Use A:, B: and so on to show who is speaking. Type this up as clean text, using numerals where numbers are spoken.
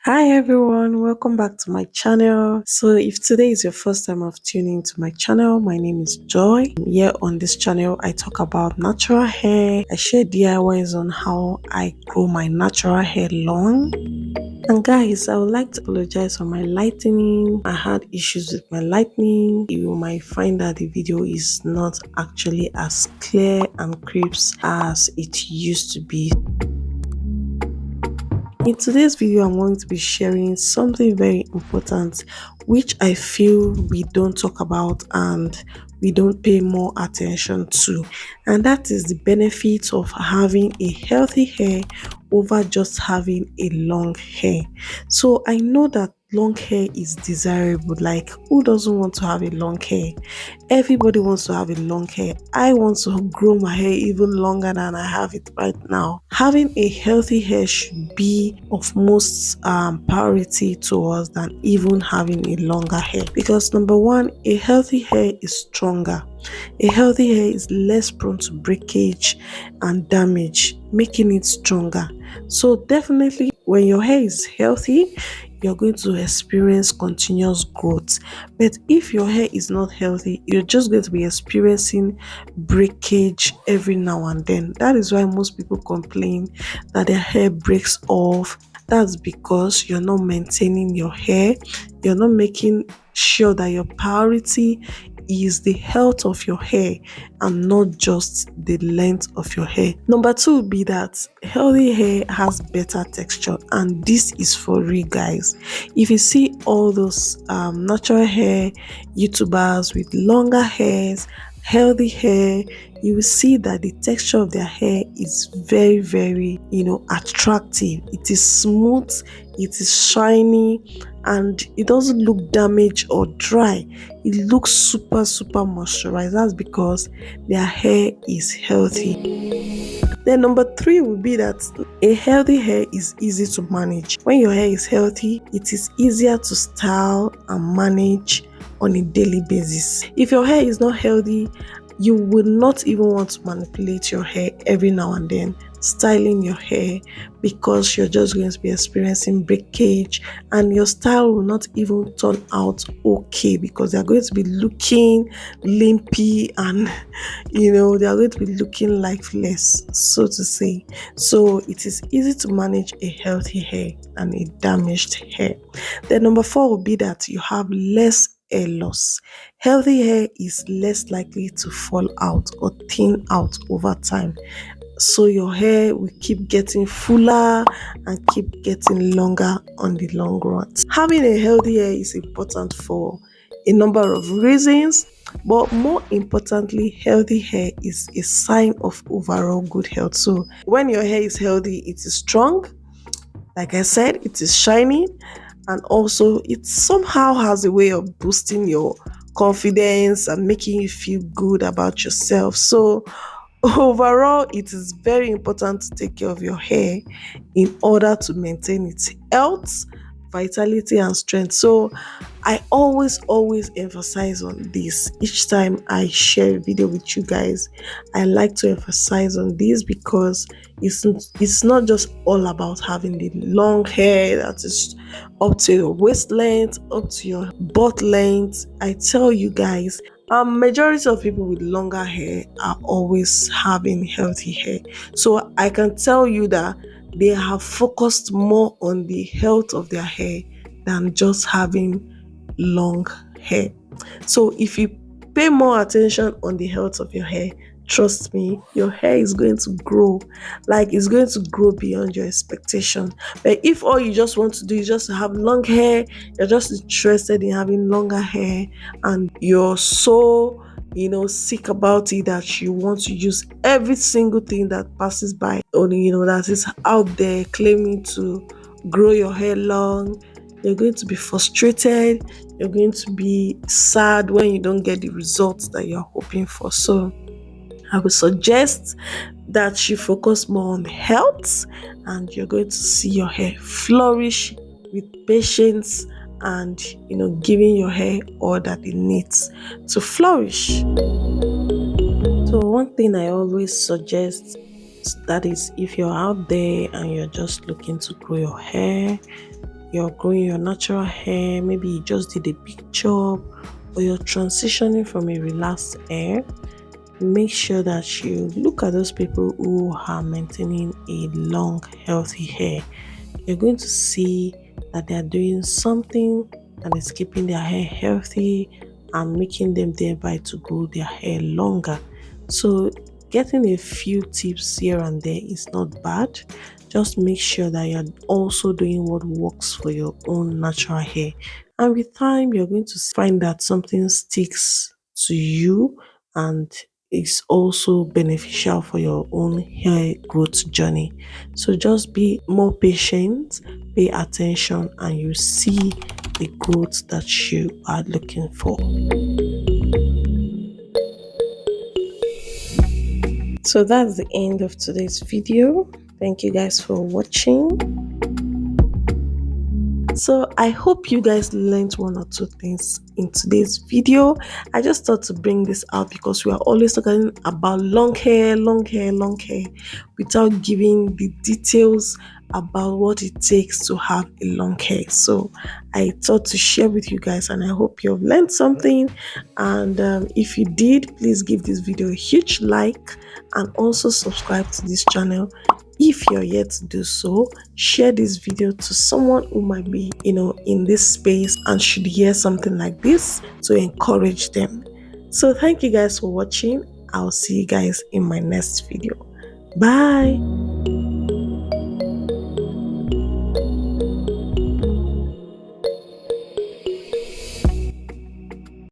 A: Hi everyone, welcome back to my channel. So if today is your first time of tuning to my channel, my name is Joy. Here on this channel, I talk about natural hair. I share DIYs on how I grow my natural hair long. And guys, I would like to apologize for my lightning. I had issues with my lightning. You might find that the video is not actually as clear and crisp as it used to be. In today's video, I'm going to be sharing something very important which I feel we don't talk about and we don't pay more attention to, and that is the benefits of having a healthy hair over just having a long hair. So I know that long hair is desirable. Like, who doesn't want to have a long hair? Everybody wants to have a long hair. I want to grow my hair even longer than I have it right now. Having a healthy hair should be of most priority to us than even having a longer hair, because number one, a healthy hair is stronger. A healthy hair is less prone to breakage and damage, making it stronger. So definitely when your hair is healthy, you're going to experience continuous growth. But if your hair is not healthy, you're just going to be experiencing breakage every now and then. That is why most people complain that their hair breaks off. That's because you're not maintaining your hair. You're not making sure that your priority is the health of your hair and not just the length of your hair. Number two would be that healthy hair has better texture, and this is for real, guys. If you see all those natural hair YouTubers with longer hairs, healthy hair, you will see that the texture of their hair is very, very, attractive. It is smooth, it is shiny, and it doesn't look damaged or dry. It looks super, super moisturized. That's because their hair is healthy. Then number three would be that a healthy hair is easy to manage. When your hair is healthy, it is easier to style and manage on a daily basis. If your hair is not healthy, you will not even want to manipulate your hair every now and then, styling your hair, because you're just going to be experiencing breakage and your style will not even turn out okay, because they're going to be looking limpy and they are going to be looking lifeless, so to say. So it is easy to manage a healthy hair and a damaged hair. Then number four will be that you have less hair loss. Healthy hair is less likely to fall out or thin out over time. So your hair will keep getting fuller and keep getting longer on the long run. Having a healthy hair is important for a number of reasons, but more importantly, healthy hair is a sign of overall good health. So when your hair is healthy, it is strong. Like I said, it is shiny, and also it somehow has a way of boosting your confidence and making you feel good about yourself. So overall, it is very important to take care of your hair in order to maintain its health, vitality, and strength. So I always emphasize on this each time I share a video with you guys. I like to emphasize on this because it's not just all about having the long hair that is up to your waist length, up to your butt length. I tell you guys, majority of people with longer hair are always having healthy hair. So I can tell you that they have focused more on the health of their hair than just having long hair. So if you pay more attention on the health of your hair, trust me, your hair is going to grow. Like, it's going to grow beyond your expectation. But if all you just want to do is just to have long hair, you're just interested in having longer hair, and you're so sick about it that you want to use every single thing that passes by, or that is out there claiming to grow your hair long, you're going to be frustrated. You're going to be sad when you don't get the results that you're hoping for. So I would suggest that you focus more on health, and you're going to see your hair flourish with patience and giving your hair all that it needs to flourish. So one thing I always suggest, that is, if you're out there and you're just looking to grow your hair, you're growing your natural hair, maybe you just did a big job, or you're transitioning from a relaxed hair, make sure that you look at those people who are maintaining a long, healthy hair. You're going to see that they're doing something that is keeping their hair healthy and making them thereby to grow their hair longer. So getting a few tips here and there is not bad. Just make sure that you're also doing what works for your own natural hair. And with time, you're going to find that something sticks to you and is also beneficial for your own hair growth journey. So just be more patient, pay attention, and you see the growth that you are looking for. So that's the end of today's video. Thank you guys for watching. So I hope you guys learned one or two things in today's video. I just thought to bring this out because we are always talking about long hair, long hair, long hair, without giving the details about what it takes to have a long hair. So I thought to share with you guys, and I hope you have learned something. And if you did, please give this video a huge like and also subscribe to this channel. If you're yet to do so, share this video to someone who might be, in this space and should hear something like this to encourage them. So thank you guys for watching. I'll see you guys in my next video. Bye.